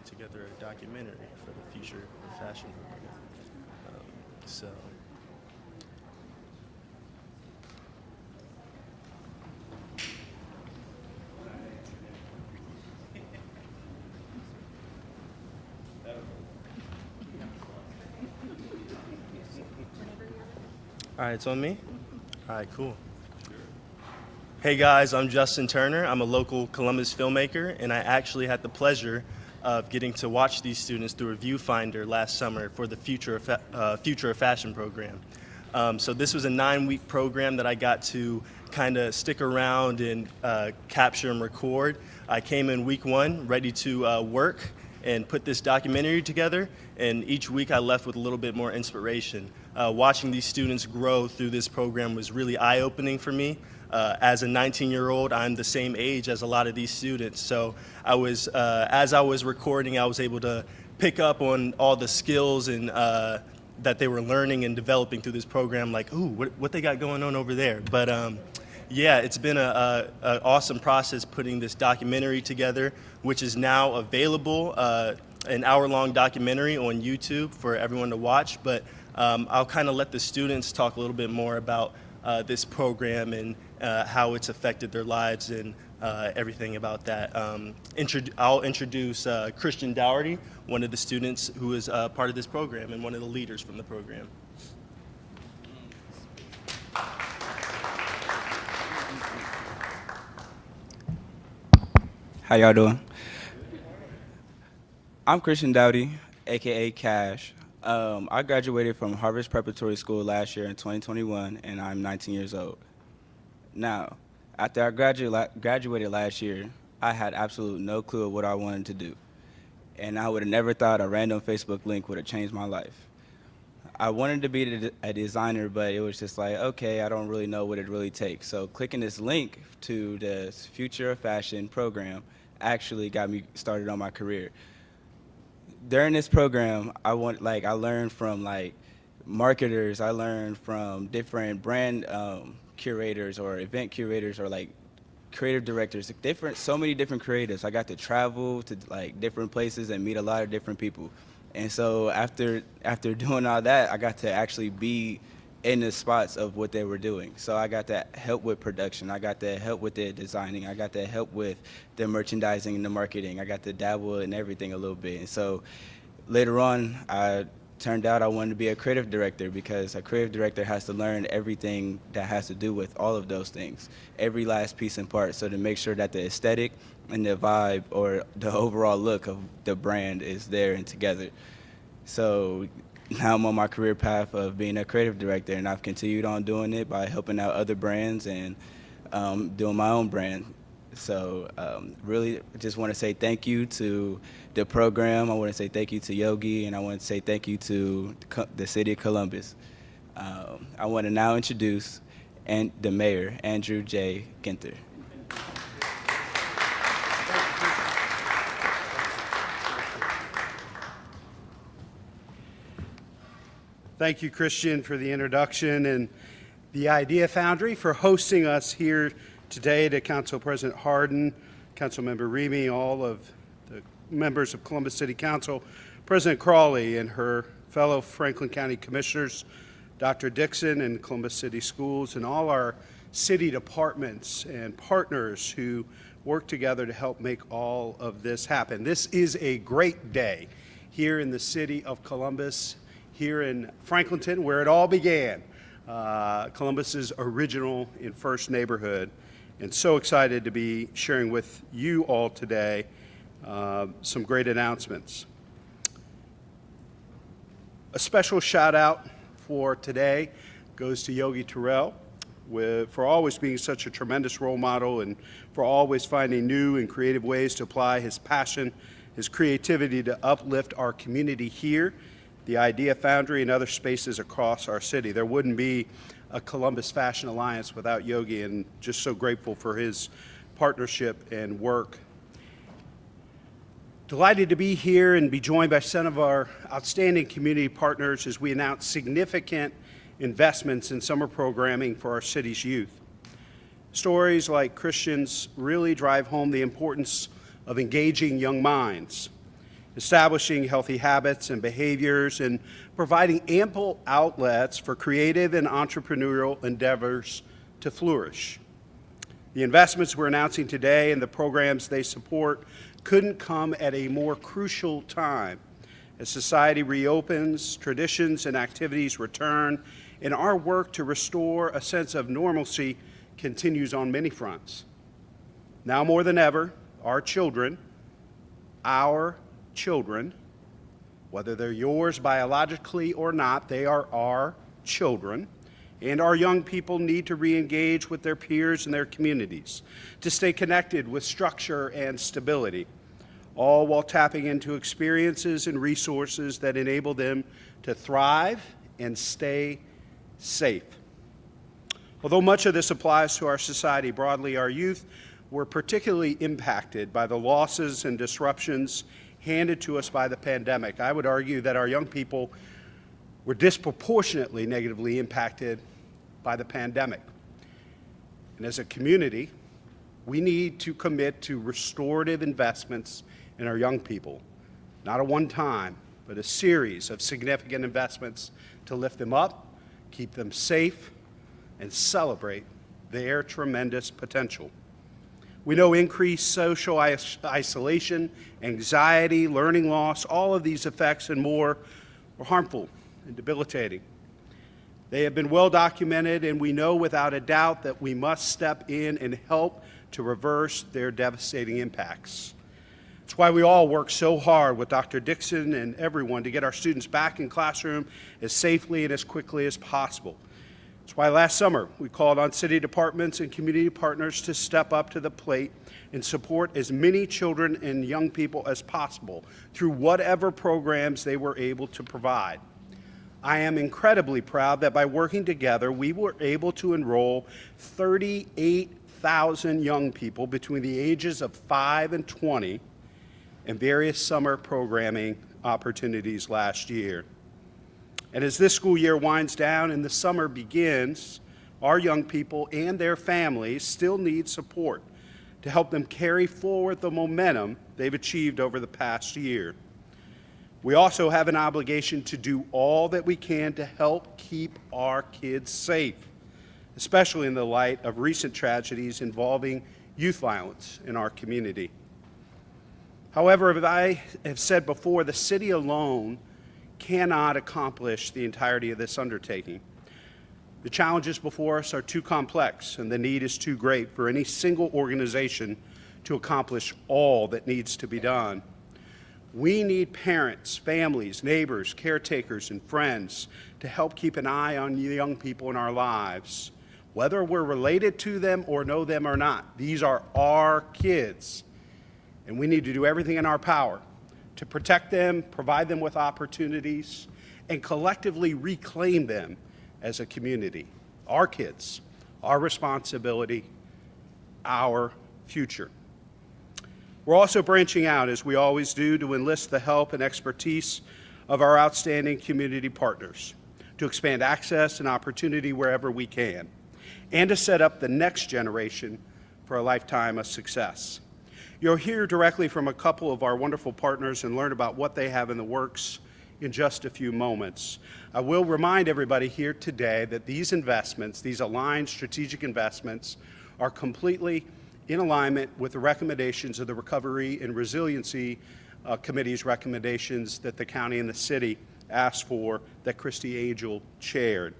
together a documentary for the Future of Fashion program. So. All right, it's on me? All right, cool. Hey guys, I'm Justin Turner. I'm a local Columbus filmmaker, and I actually had the pleasure of getting to watch these students through a viewfinder last summer for the Future of Fashion program. So this was a 9-week program that I got to kind of stick around and capture and record. I came in week 1 ready to work and put this documentary together, and each week I left with a little bit more inspiration. Watching these students grow through this program was really eye-opening for me. As a 19-year-old, I'm the same age as a lot of these students, so I was, as I was recording, I was able to pick up on all the skills and that they were learning and developing through this program, like, ooh, what they got going on over there. But yeah, it's been an awesome process putting this documentary together, which is now available, an hour-long documentary on YouTube for everyone to watch. But I'll kind of let the students talk a little bit more about this program and how it's affected their lives and everything about that. I'll introduce Christian Dougherty, one of the students who is part of this program and one of the leaders from the program. How y'all doing? I'm Christian Dougherty, aka Cash. I graduated from Harvard Preparatory School last year in 2021, and I'm 19 years old. Now, after I graduated last year, I had absolutely no clue of what I wanted to do. And I would have never thought a random Facebook link would have changed my life. I wanted to be a designer, but it was just like, okay, I don't really know what it really takes. So clicking this link to the Future of Fashion program actually got me started on my career. During this program, I learned from marketers, I learned from different brand curators or event curators or creative directors, so many different creatives. I got to travel to different places and meet a lot of different people. And so after doing all that, I got to actually be in the spots of what they were doing. So I got to help with production. I got to help with the designing. I got to help with the merchandising and the marketing. I got to dabble in everything a little bit. And so later on, I turned out I wanted to be a creative director, because a creative director has to learn everything that has to do with all of those things, every last piece and part, so to make sure that the aesthetic and the vibe or the overall look of the brand is there and together. So now I'm on my career path of being a creative director, and I've continued on doing it by helping out other brands and doing my own brand. So really just want to say thank you to the program. I want to say thank you to Yogi, and I want to say thank you to the city of Columbus. I want to now introduce the mayor, Andrew J. Ginther. Thank you, Christian, for the introduction, and the Idea Foundry for hosting us here today, to Council President Hardin, Councilmember Remy, all of the members of Columbus City Council, President Crawley and her fellow Franklin County Commissioners, Dr. Dixon and Columbus City Schools, and all our city departments and partners who work together to help make all of this happen. This is a great day here in the city of Columbus, here in Franklinton, where it all began, Columbus's original and first neighborhood. And so excited to be sharing with you all today some great announcements. A special shout out for today goes to Yogi Terrell for always being such a tremendous role model and for always finding new and creative ways to apply his passion, his creativity to uplift our community here, the Idea Foundry, and other spaces across our city. There wouldn't be a Columbus Fashion Alliance without Yogi, and just so grateful for his partnership and work. Delighted to be here and be joined by some of our outstanding community partners as we announce significant investments in summer programming for our city's youth. Stories like Christian's really drive home the importance of engaging young minds. establishing healthy habits and behaviors, and providing ample outlets for creative and entrepreneurial endeavors to flourish. The investments we're announcing today and the programs they support couldn't come at a more crucial time. As society reopens, traditions and activities return, and our work to restore a sense of normalcy continues on many fronts. Now more than ever, our children, whether they're yours biologically or not, they are our children, and our young people need to re-engage with their peers and their communities, to stay connected with structure and stability, all while tapping into experiences and resources that enable them to thrive and stay safe. Although much of this applies to our society broadly, our youth were particularly impacted by the losses and disruptions handed to us by the pandemic. I would argue that our young people were disproportionately negatively impacted by the pandemic. And as a community, we need to commit to restorative investments in our young people, not a one-time, but a series of significant investments to lift them up, keep them safe, and celebrate their tremendous potential. We know increased social isolation, anxiety, learning loss, all of these effects and more are harmful and debilitating. They have been well documented, and we know without a doubt that we must step in and help to reverse their devastating impacts. It's why we all work so hard with Dr. Dixon and everyone to get our students back in classroom as safely and as quickly as possible. It's why last summer we called on city departments and community partners to step up to the plate and support as many children and young people as possible through whatever programs they were able to provide. I am incredibly proud that by working together, we were able to enroll 38,000 young people between the ages of 5 and 20 in various summer programming opportunities last year. And as this school year winds down and the summer begins, our young people and their families still need support to help them carry forward the momentum they've achieved over the past year. We also have an obligation to do all that we can to help keep our kids safe, especially in the light of recent tragedies involving youth violence in our community. However, as I have said before, the city alone cannot accomplish the entirety of this undertaking. The challenges before us are too complex, and the need is too great for any single organization to accomplish all that needs to be done. We need parents, families, neighbors, caretakers, and friends to help keep an eye on the young people in our lives, whether we're related to them or know them or not. These are our kids, and we need to do everything in our power to protect them, provide them with opportunities, and collectively reclaim them as a community. Our kids, our responsibility, our future. We're also branching out, as we always do, to enlist the help and expertise of our outstanding community partners, to expand access and opportunity wherever we can, and to set up the next generation for a lifetime of success. You'll hear directly from a couple of our wonderful partners and learn about what they have in the works in just a few moments. I will remind everybody here today that these investments, these aligned strategic investments, are completely in alignment with the recommendations of the Recovery and Resiliency Committee's recommendations that the county and the city asked for, that Christy Angel chaired.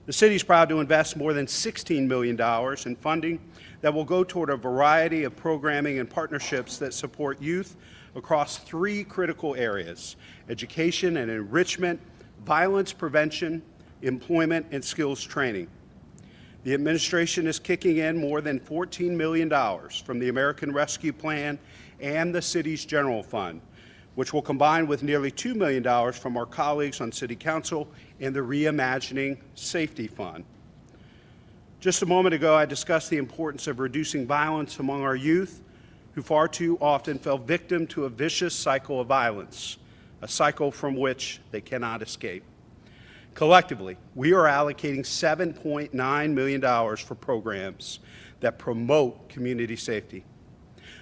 The city is proud to invest more than $16 million in funding that will go toward a variety of programming and partnerships that support youth across three critical areas: education and enrichment, violence prevention, employment, and skills training. The administration is kicking in more than $14 million from the American Rescue Plan and the city's general fund, which will combine with nearly $2 million from our colleagues on City Council and the Reimagining Safety Fund. Just a moment ago, I discussed the importance of reducing violence among our youth, who far too often fell victim to a vicious cycle of violence, a cycle from which they cannot escape. Collectively, we are allocating $7.9 million for programs that promote community safety.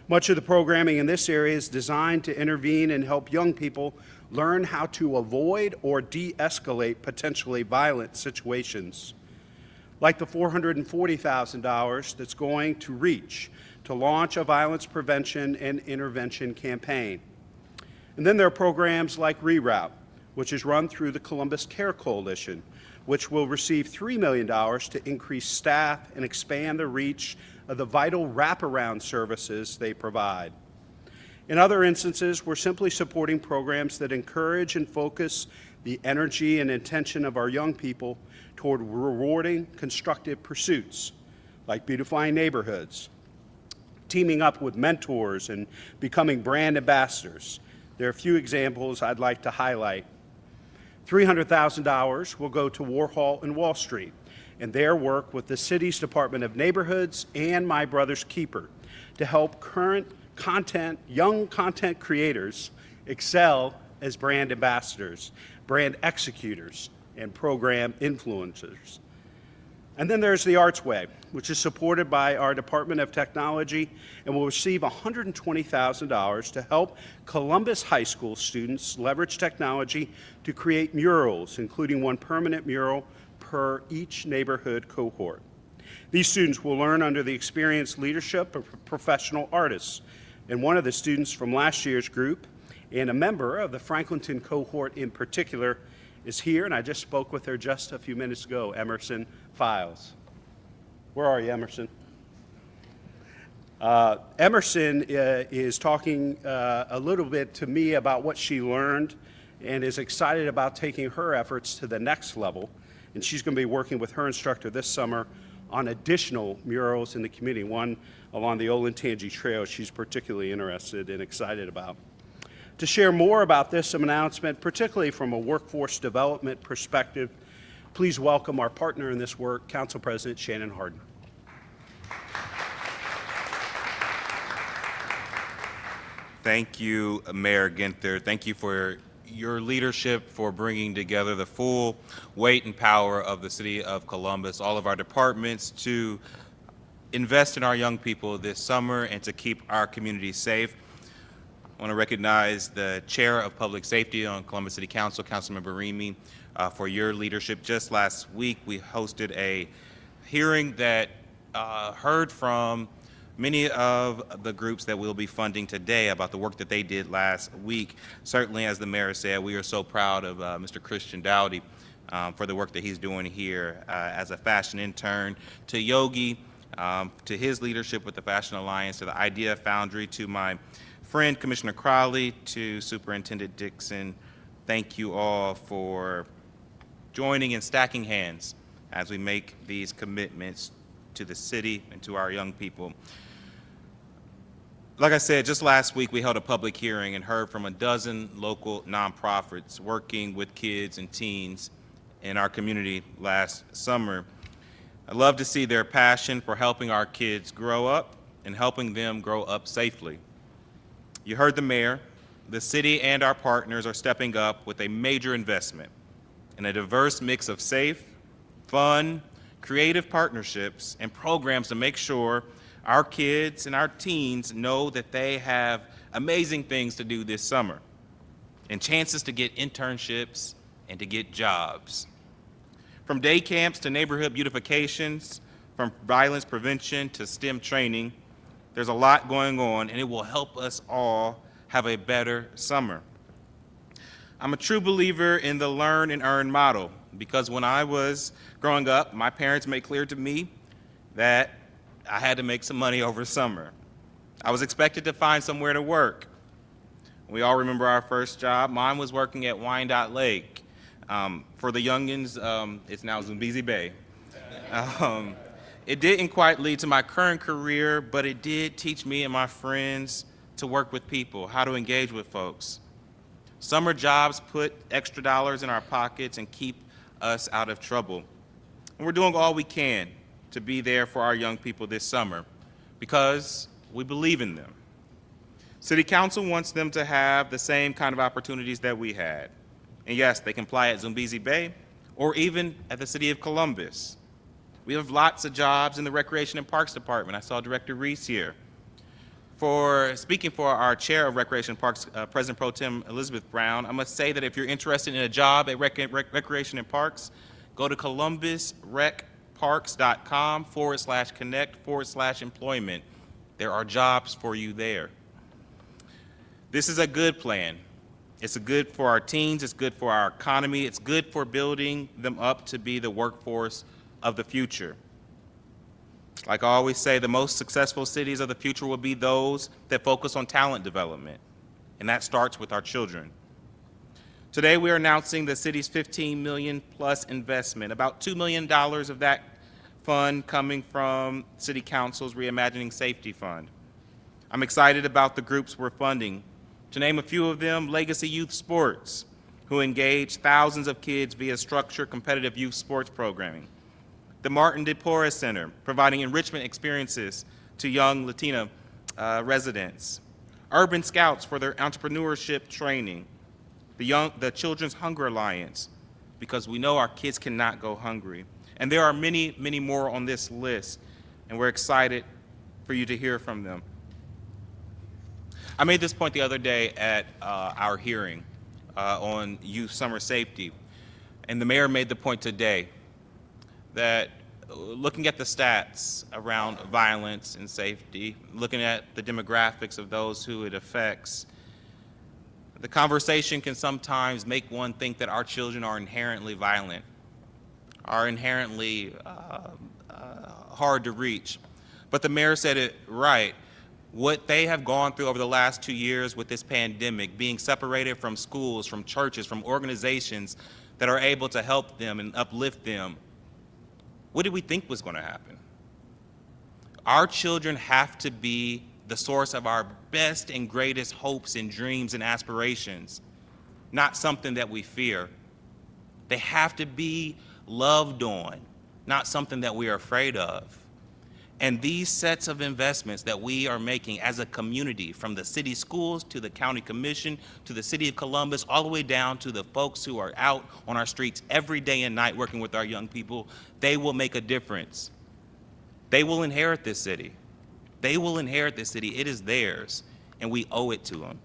Much of the programming in this area is designed to intervene and help young people learn how to avoid or de-escalate potentially violent situations, like the $440,000 that's going to REACH to launch a violence prevention and intervention campaign. And then there are programs like Reroute, which is run through the Columbus Care Coalition, which will receive $3 million to increase staff and expand the reach of the vital wraparound services they provide. In other instances, we're simply supporting programs that encourage and focus the energy and intention of our young people toward rewarding constructive pursuits, like beautifying neighborhoods, teaming up with mentors, and becoming brand ambassadors. There are a few examples I'd like to highlight. $300,000 will go to Warhol and Wall Street and their work with the city's Department of Neighborhoods and My Brother's Keeper to help young content creators excel as brand ambassadors, brand executors, and program influencers. And then there's the Arts Way, which is supported by our Department of Technology and will receive $120,000 to help Columbus High School students leverage technology to create murals, including one permanent mural per each neighborhood cohort. These students will learn under the experienced leadership of professional artists. And one of the students from last year's group and a member of the Franklinton cohort in particular is here, and I just spoke with her just a few minutes ago, Emerson Files. Where are you, Emerson? Emerson is talking a little bit to me about what she learned and is excited about taking her efforts to the next level. And she's going to be working with her instructor this summer on additional murals in the community, one along the Olentangy Trail she's particularly interested and excited about. To share more about this announcement, particularly from a workforce development perspective, please welcome our partner in this work, Council President Shannon Hardin. Thank you, Mayor Ginther. Thank you for your leadership, for bringing together the full weight and power of the City of Columbus, all of our departments, to invest in our young people this summer and to keep our community safe. I want to recognize the Chair of Public Safety on Columbus City Council, Councilmember Remy, for your leadership. Just last week, we hosted a hearing that heard from many of the groups that we'll be funding today about the work that they did last week. Certainly, as the mayor said, we are so proud of Mr. Christian Dougherty for the work that he's doing here as a fashion intern, to Yogi, to his leadership with the Fashion Alliance, to the Idea Foundry, to my friend Commissioner Crowley, to Superintendent Dixon. Thank you all for joining and stacking hands as we make these commitments to the city and to our young people. Like I said, just last week we held a public hearing and heard from a dozen local nonprofits working with kids and teens in our community last summer. I love to see their passion for helping our kids grow up and helping them grow up safely. You heard the mayor. The city and our partners are stepping up with a major investment in a diverse mix of safe, fun, creative partnerships and programs to make sure our kids and our teens know that they have amazing things to do this summer and chances to get internships and to get jobs. From day camps to neighborhood beautifications, from violence prevention to STEM training, there's a lot going on, and it will help us all have a better summer. I'm a true believer in the learn and earn model, because when I was growing up, my parents made clear to me that I had to make some money over summer. I was expected to find somewhere to work. We all remember our first job. Mine was working at Wyandotte Lake. For the youngins, it's now Zumbizi Bay. It didn't quite lead to my current career, but it did teach me and my friends to work with people, how to engage with folks. Summer jobs put extra dollars in our pockets and keep us out of trouble. And we're doing all we can to be there for our young people this summer because we believe in them. City Council wants them to have the same kind of opportunities that we had. And yes, they can apply at Zumbizi Bay or even at the City of Columbus. We have lots of jobs in the Recreation and Parks Department. I saw Director Reese here. For speaking for our Chair of Recreation Parks, President Pro Tem Elizabeth Brown, I must say that if you're interested in a job at Recreation and Parks, go to columbusrecparks.com/connect/employment. There are jobs for you there. This is a good plan. It's good for our teens, it's good for our economy, it's good for building them up to be the workforce of the future. Like I always say, the most successful cities of the future will be those that focus on talent development, and that starts with our children. Today we are announcing the city's $15 million plus investment, about $2 million of that fund coming from City Council's Reimagining Safety Fund. I'm excited about the groups we're funding. To name a few of them, Legacy Youth Sports, who engage thousands of kids via structured competitive youth sports programming. The Martin de Porres Center, providing enrichment experiences to young Latina residents. Urban Scouts for their entrepreneurship training. The Children's Hunger Alliance, because we know our kids cannot go hungry. And there are many, many more on this list, and we're excited for you to hear from them. I made this point the other day at our hearing on youth summer safety, and the mayor made the point today that looking at the stats around violence and safety, looking at the demographics of those who it affects, the conversation can sometimes make one think that our children are inherently violent, are inherently hard to reach. But the mayor said it right. What they have gone through over the last 2 years with this pandemic, being separated from schools, from churches, from organizations that are able to help them and uplift them, what did we think was going to happen? Our children have to be the source of our best and greatest hopes and dreams and aspirations, not something that we fear. They have to be loved on, not something that we are afraid of. And these sets of investments that we are making as a community, from the city schools to the county commission to the city of Columbus, all the way down to the folks who are out on our streets every day and night working with our young people, they will make a difference. They will inherit this city. They will inherit this city. It is theirs, and we owe it to them.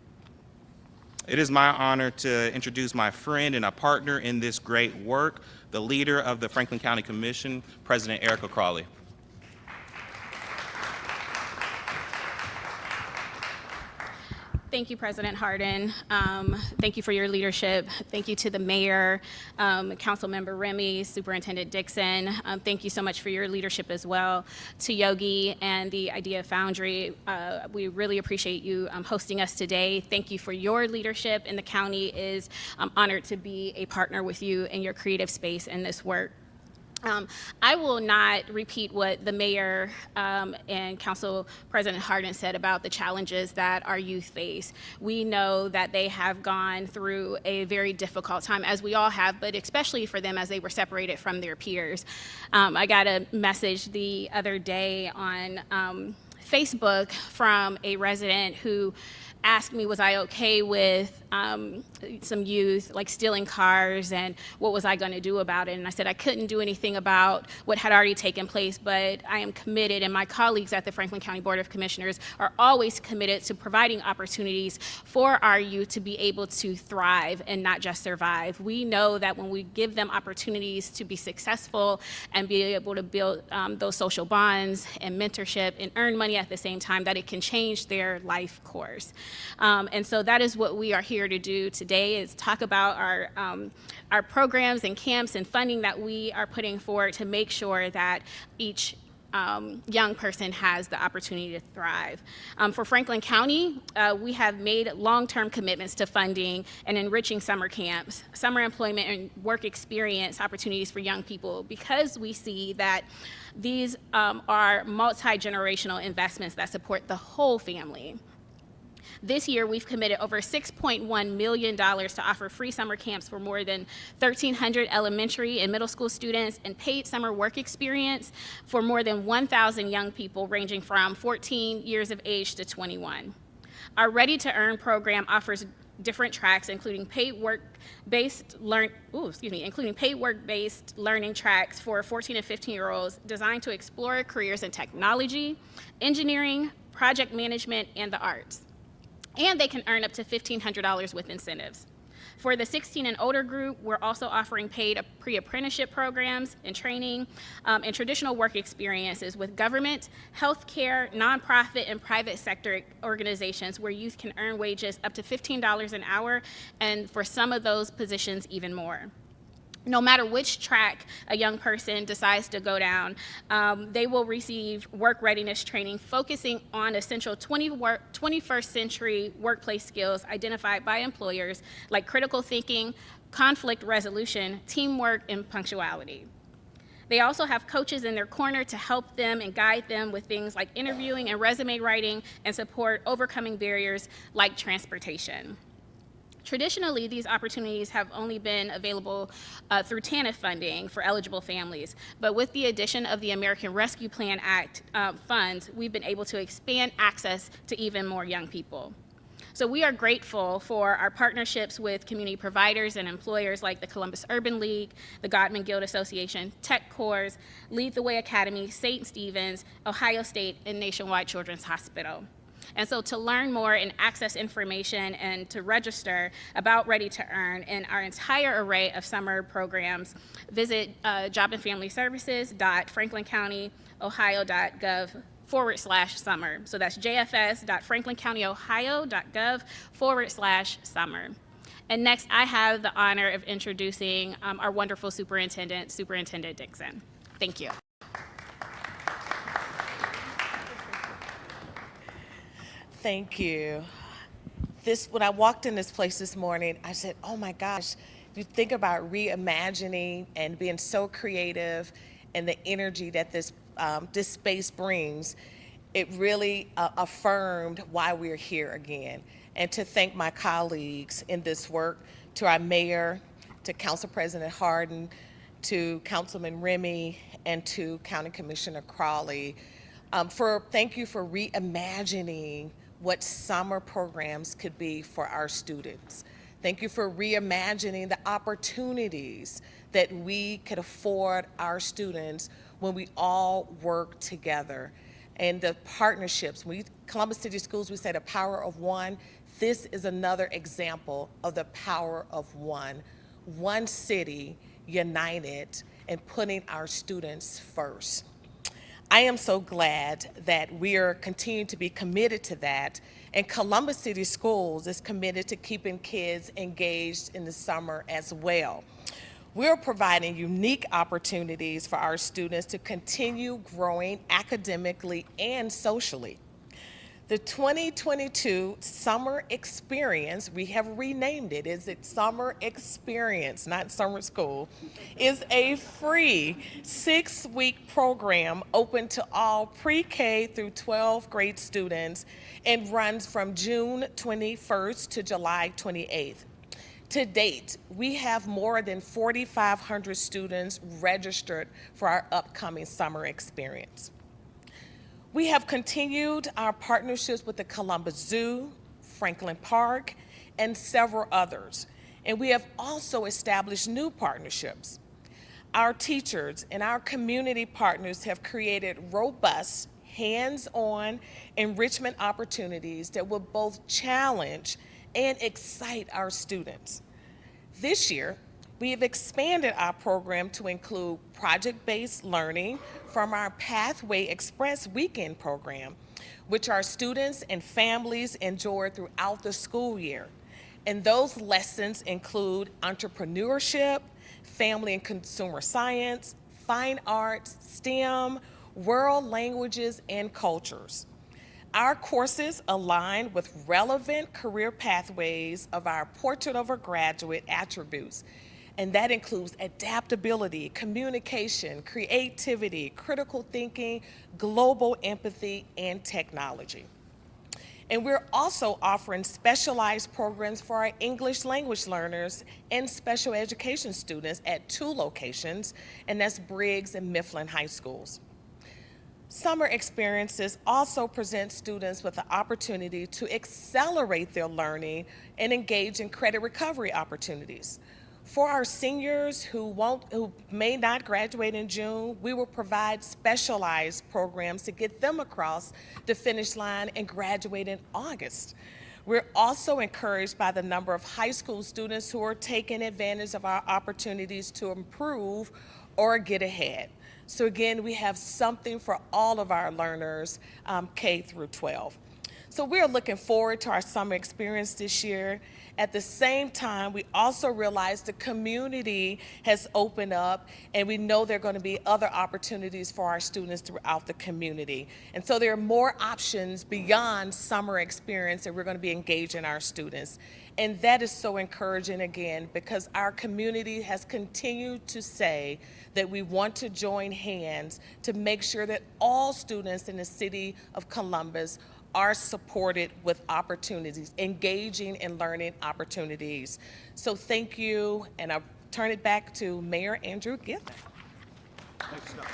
It is my honor to introduce my friend and a partner in this great work, the leader of the Franklin County Commission, President Erica Crawley. Thank you, President Hardin. Thank you for your leadership. Thank you to the mayor, Councilmember Remy, Superintendent Dixon. Thank you so much for your leadership as well. To Yogi and the Idea Foundry, we really appreciate you hosting us today. Thank you for your leadership, and the county is honored to be a partner with you in your creative space in this work. I will not repeat what the mayor and Council President Hardin said about the challenges that our youth face. We know that they have gone through a very difficult time, as we all have, but especially for them as they were separated from their peers. I got a message the other day on Facebook from a resident who asked me, was I okay with some youth like stealing cars, and what was I going to do about it? And I said I couldn't do anything about what had already taken place, but I am committed, and my colleagues at the Franklin County Board of Commissioners are always committed to providing opportunities for our youth to be able to thrive and not just survive. We know that when we give them opportunities to be successful and be able to build those social bonds and mentorship and earn money at the same time, that it can change their life course. And so that is what we are here to do today, is talk about our programs and camps and funding that we are putting forward to make sure that each young person has the opportunity to thrive. For Franklin County, we have made long-term commitments to funding and enriching summer camps, summer employment and work experience opportunities for young people, because we see that these are multi-generational investments that support the whole family. This year, we've committed over $6.1 million to offer free summer camps for more than 1,300 elementary and middle school students, and paid summer work experience for more than 1,000 young people ranging from 14 years of age to 21. Our Ready to Earn program offers different tracks, including paid work-based learning tracks for 14 and 15-year-olds designed to explore careers in technology, engineering, project management, and the arts. And they can earn up to $1,500 with incentives. For the 16 and older group, we're also offering paid pre-apprenticeship programs and training and traditional work experiences with government, healthcare, nonprofit, and private sector organizations where youth can earn wages up to $15 an hour, and for some of those positions, even more. No matter which track a young person decides to go down, they will receive work readiness training focusing on essential 21st century workplace skills identified by employers like critical thinking, conflict resolution, teamwork, and punctuality. They also have coaches in their corner to help them and guide them with things like interviewing and resume writing and support overcoming barriers like transportation. Traditionally, these opportunities have only been available through TANF funding for eligible families, but with the addition of the American Rescue Plan Act funds, we've been able to expand access to even more young people. So we are grateful for our partnerships with community providers and employers like the Columbus Urban League, the Godman Guild Association, Tech Corps, Lead the Way Academy, St. Stephen's, Ohio State, and Nationwide Children's Hospital. And so to learn more and access information and to register about Ready to Earn and our entire array of summer programs, visit jobinfamilieservices.franklincountyohio.gov/summer. So that's jfs.franklincountyohio.gov/summer. And next, I have the honor of introducing our wonderful superintendent, Superintendent Dixon. Thank you. Thank you. When I walked in this place this morning, I said, oh my gosh, you think about reimagining and being so creative and the energy that this space brings, it really affirmed why we're here again. And to thank my colleagues in this work, to our mayor, to Council President Hardin, to Councilman Remy, and to County Commissioner Crawley, thank you for reimagining what summer programs could be for our students. Thank you for reimagining the opportunities that we could afford our students when we all work together. And the partnerships, Columbus City Schools, we say the power of one. This is another example of the power of one. One city united and putting our students first. I am so glad that we are continuing to be committed to that, and Columbus City Schools is committed to keeping kids engaged in the summer as well. We're providing unique opportunities for our students to continue growing academically and socially. The 2022 Summer Experience, we have renamed it, is it Summer Experience, not Summer School, is a free 6-week program open to all pre-K through 12th grade students and runs from June 21st to July 28th. To date, we have more than 4,500 students registered for our upcoming summer experience. We have continued our partnerships with the Columbus Zoo, Franklin Park, and several others. And we have also established new partnerships. Our teachers and our community partners have created robust, hands-on enrichment opportunities that will both challenge and excite our students. This year, we have expanded our program to include project-based learning from our Pathway Express weekend program, which our students and families enjoy throughout the school year. And those lessons include entrepreneurship, family and consumer science, fine arts, STEM, world languages, and cultures. Our courses align with relevant career pathways of our Portrait of a Graduate attributes, and that includes adaptability, communication, creativity, critical thinking, global empathy, and technology. And we're also offering specialized programs for our English language learners and special education students at 2 locations, and that's Briggs and Mifflin High Schools. Summer experiences also present students with the opportunity to accelerate their learning and engage in credit recovery opportunities. For our seniors who may not graduate in June, we will provide specialized programs to get them across the finish line and graduate in August. We're also encouraged by the number of high school students who are taking advantage of our opportunities to improve or get ahead. So again, we have something for all of our learners, K through 12. So we're looking forward to our summer experience this year. At the same time, we also realize the community has opened up, and we know there are going to be other opportunities for our students throughout the community. And so there are more options beyond summer experience that we're going to be engaging our students. And that is so encouraging, again, because our community has continued to say that we want to join hands to make sure that all students in the city of Columbus are supported with opportunities, engaging and learning opportunities. So thank you, and I'll turn it back to Mayor Andrew Ginther. Thanks, Doug.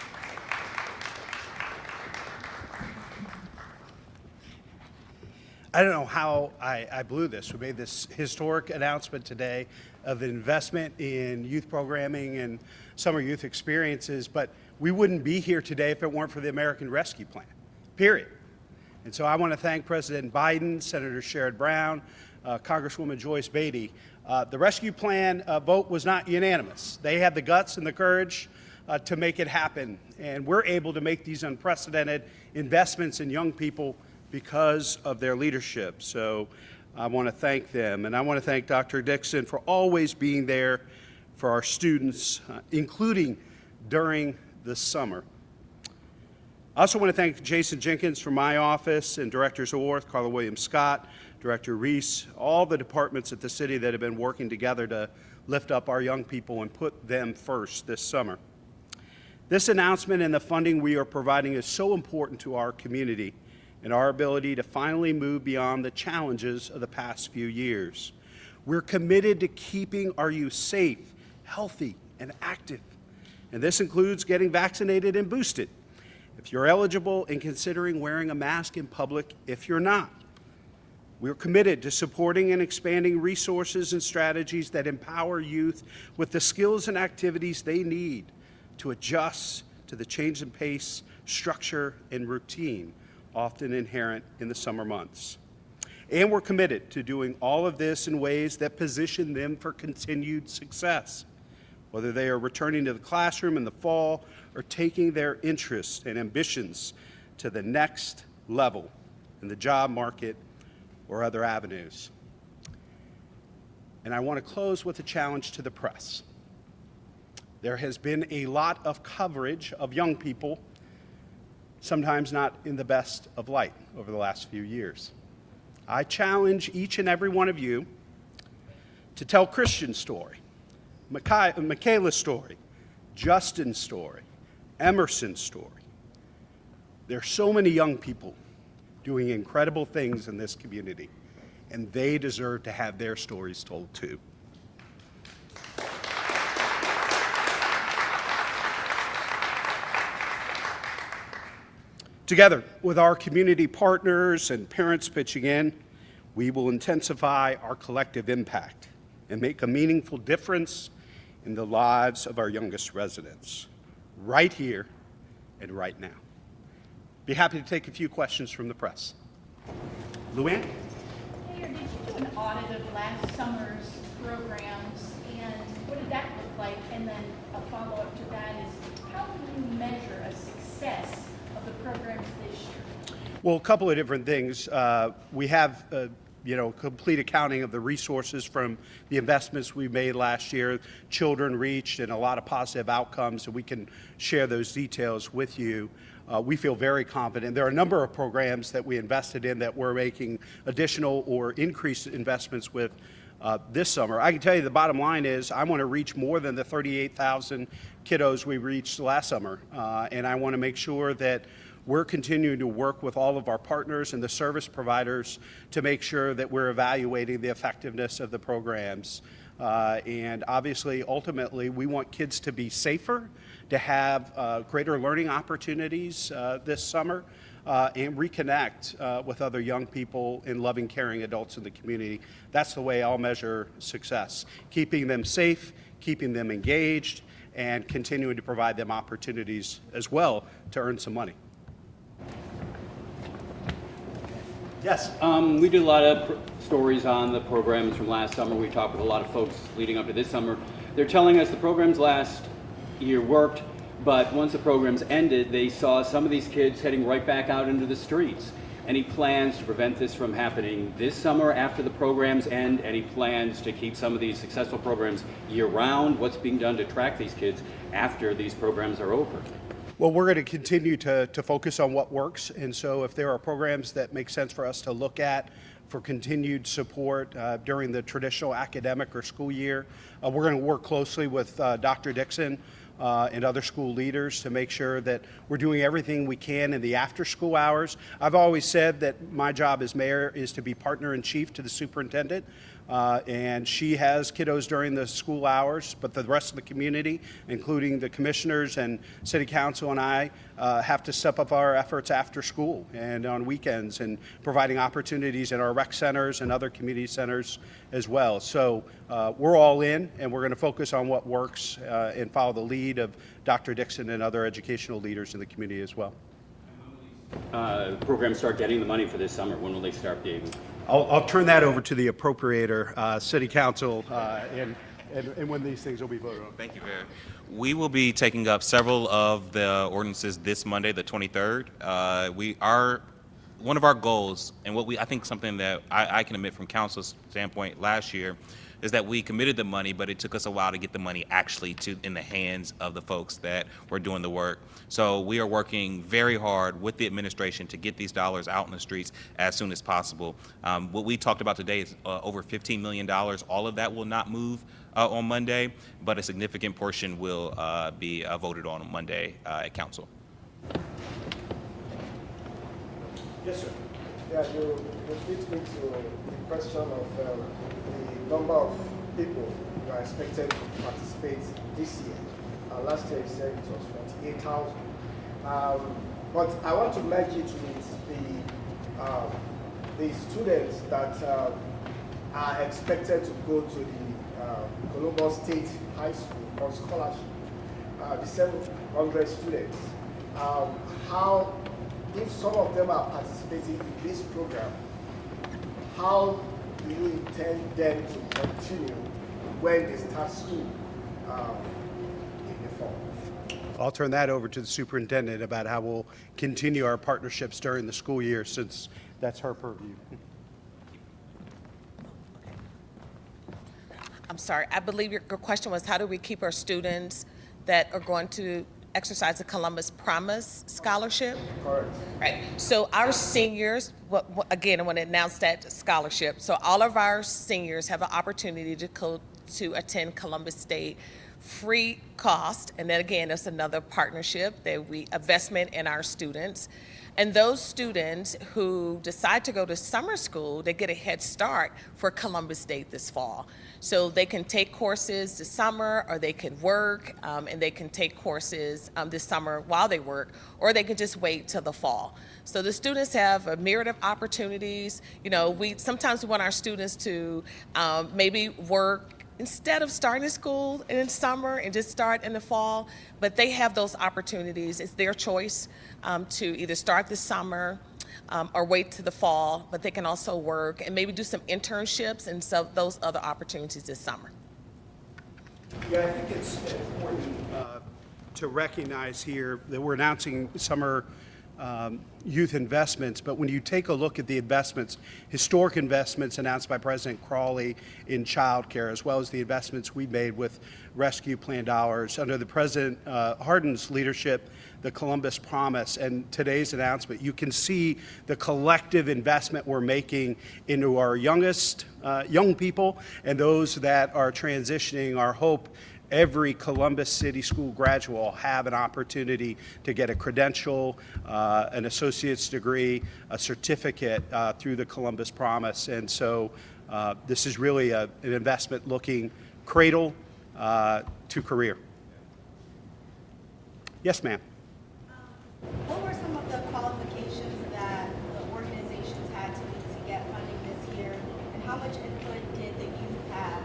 I don't know how I blew this. We made this historic announcement today of investment in youth programming and summer youth experiences, but we wouldn't be here today if it weren't for the American Rescue Plan, period. And so I want to thank President Biden, Senator Sherrod Brown, Congresswoman Joyce Beatty. The rescue plan vote was not unanimous. They had the guts and the courage to make it happen. And we're able to make these unprecedented investments in young people because of their leadership. So I want to thank them. And I want to thank Dr. Dixon for always being there for our students, including during the summer. I also want to thank Jason Jenkins from my office and Directors Orth, Carla Williams Scott, Director Reese, all the departments at the city that have been working together to lift up our young people and put them first this summer. This announcement and the funding we are providing is so important to our community and our ability to finally move beyond the challenges of the past few years. We're committed to keeping our youth safe, healthy, and active. And this includes getting vaccinated and boosted, if you're eligible, and considering wearing a mask in public if you're not. We're committed to supporting and expanding resources and strategies that empower youth with the skills and activities they need to adjust to the change in pace, structure, and routine often inherent in the summer months. And we're committed to doing all of this in ways that position them for continued success, whether they are returning to the classroom in the fall or taking their interests and ambitions to the next level in the job market or other avenues. And I want to close with a challenge to the press. There has been a lot of coverage of young people, sometimes not in the best of light over the last few years. I challenge each and every one of you to tell Christian's story, Michaela's story, Justin's story, Emerson's story. There are so many young people doing incredible things in this community, and they deserve to have their stories told too. Together with our community partners and parents pitching in, we will intensify our collective impact and make a meaningful difference in the lives of our youngest residents, right here and right now. Be happy to take a few questions from the press. Luann? Mayor, did you do an audit of last summer's programs, and what did that look like? And then a follow-up to that is, how do you measure a success of the programs this year? Well, a couple of different things. We have complete accounting of the resources from the investments we made last year, children reached, and a lot of positive outcomes, and we can share those details with you. We feel very confident. There are a number of programs that we invested in that we're making additional or increased investments with this summer. I can tell you the bottom line is I want to reach more than the 38,000 kiddos we reached last summer, and I want to make sure that we're continuing to work with all of our partners and the service providers to make sure that we're evaluating the effectiveness of the programs. And obviously, ultimately, we want kids to be safer, to have greater learning opportunities this summer. and reconnect with other young people and loving, caring adults in the community. That's the way I'll measure success, keeping them safe, keeping them engaged, and continuing to provide them opportunities as well to earn some money. Yes. We did a lot of stories on the programs from last summer. We talked with a lot of folks leading up to this summer. They're telling us the programs last year worked, but once the programs ended, they saw some of these kids heading right back out into the streets. Any plans to prevent this from happening this summer after the programs end? Any plans to keep some of these successful programs year-round? What's being done to track these kids after these programs are over? Well, we're going to continue to focus on what works, and so if there are programs that make sense for us to look at for continued support during the traditional academic or school year, we're going to work closely with Dr. Dixon and other school leaders to make sure that we're doing everything we can in the after-school hours. I've always said that my job as mayor is to be partner-in-chief to the superintendent, and she has kiddos during the school hours, but the rest of the community, including the commissioners and city council and I, have to step up our efforts after school and on weekends and providing opportunities in our rec centers and other community centers as well. So we're all in, and we're going to focus on what works and follow the lead of Dr. Dixon and other educational leaders in the community as well. Programs start getting the money for this summer. When will they start being? I'll turn that over to the appropriator, city council, and when these things will be voted on. Thank you, Mayor. We will be taking up several of the ordinances this Monday, the 23rd. One of our goals, and I think something that I can admit from council's standpoint last year, is that we committed the money, but it took us a while to get the money actually in the hands of the folks that were doing the work. So we are working very hard with the administration to get these dollars out in the streets as soon as possible. What we talked about today is over $15 million. All of that will not move on Monday, but a significant portion will be voted on Monday at council. Yes, sir. Yeah, you lead me to the question of the number of people who are expected to participate this year. Last year you said it was 48,000. But I want to merge it with the students that are expected to go to the Columbus State High School on scholarship, the 700 students. If some of them are participating in this program, how do you intend them to continue when they start school in the fall? I'll turn that over to the superintendent about how we'll continue our partnerships during the school year, since that's her purview. I'm sorry, I believe your question was how do we keep our students that are going to exercise the Columbus Promise Scholarship? Correct. Right. So our seniors, again, I want to announce that scholarship. So all of our seniors have an opportunity to attend Columbus State free cost. And then again, that's another partnership that investment in our students. And those students who decide to go to summer school, they get a head start for Columbus State this fall. So they can take courses this summer, or they can work, and they can take courses this summer while they work, or they can just wait till the fall. So the students have a myriad of opportunities. You know, sometimes we want our students to maybe work instead of starting school in summer and just start in the fall, but they have those opportunities. It's their choice to either start this summer or wait to the fall, but they can also work and maybe do some internships and so those other opportunities this summer. Yeah, I think it's important to recognize here that we're announcing summer youth investments, but when you take a look at the investments, historic investments announced by President Crawley in childcare, as well as the investments we made with rescue plan dollars under the President Hardin's leadership, the Columbus Promise, and today's announcement, you can see the collective investment we're making into our youngest young people and those that are transitioning. Our hope every Columbus City School graduate will have an opportunity to get a credential, an associate's degree, a certificate through the Columbus Promise. And so this is really an investment looking cradle to career. Yes, ma'am. What were some of the qualifications much input did the youth have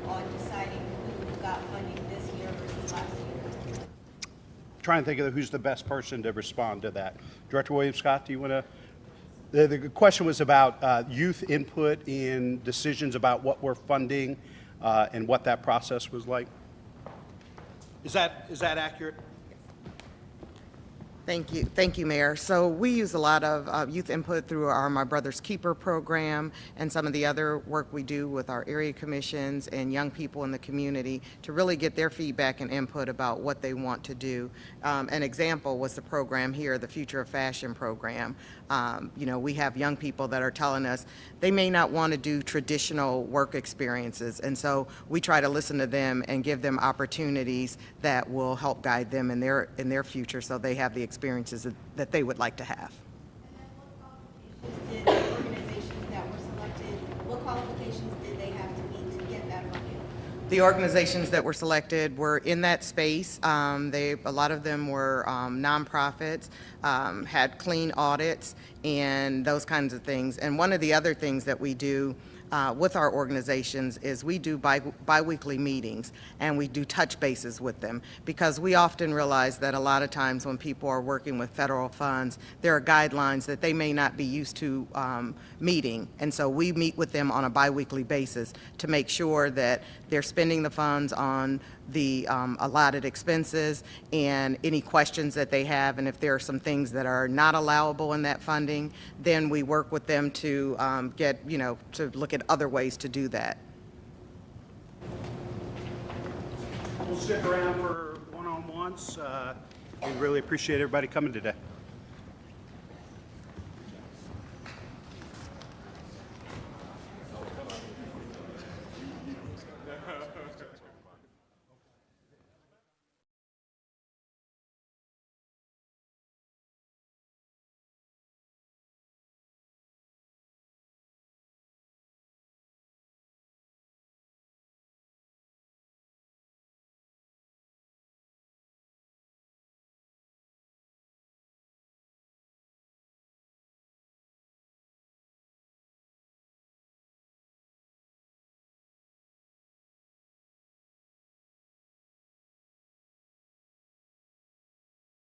on deciding who got funding this year versus last year? Trying to think of who's the best person to respond to that. Director Williams-Scott, do you want to? The question was about youth input in decisions about what we're funding and what that process was like. Is that accurate? Thank you, Mayor. So we use a lot of youth input through our My Brother's Keeper program and some of the other work we do with our area commissions and young people in the community to really get their feedback and input about what they want to do. An example was the program here, the Future of Fashion program. You know, we have young people that are telling us they may not want to do traditional work experiences, and so we try to listen to them and give them opportunities that will help guide them in their future so they have the experiences that they would like to have. Did the organizations that were selected, what qualifications did they have to meet to get that funding? The organizations that were selected were in that space. A lot of them were nonprofits, had clean audits, and those kinds of things. And one of the other things that we do with our organizations is we do biweekly meetings, and we do touch bases with them, because we often realize that a lot of times when people are working with federal funds, there are guidelines that they may not be used to meeting, and so we meet with them on a biweekly basis to make sure that they're spending the funds on the allotted expenses and any questions that they have, and if there are some things that are not allowable in that funding, then we work with them to to look at other ways to do that. We'll stick around for one-on-ones. We really appreciate everybody coming today.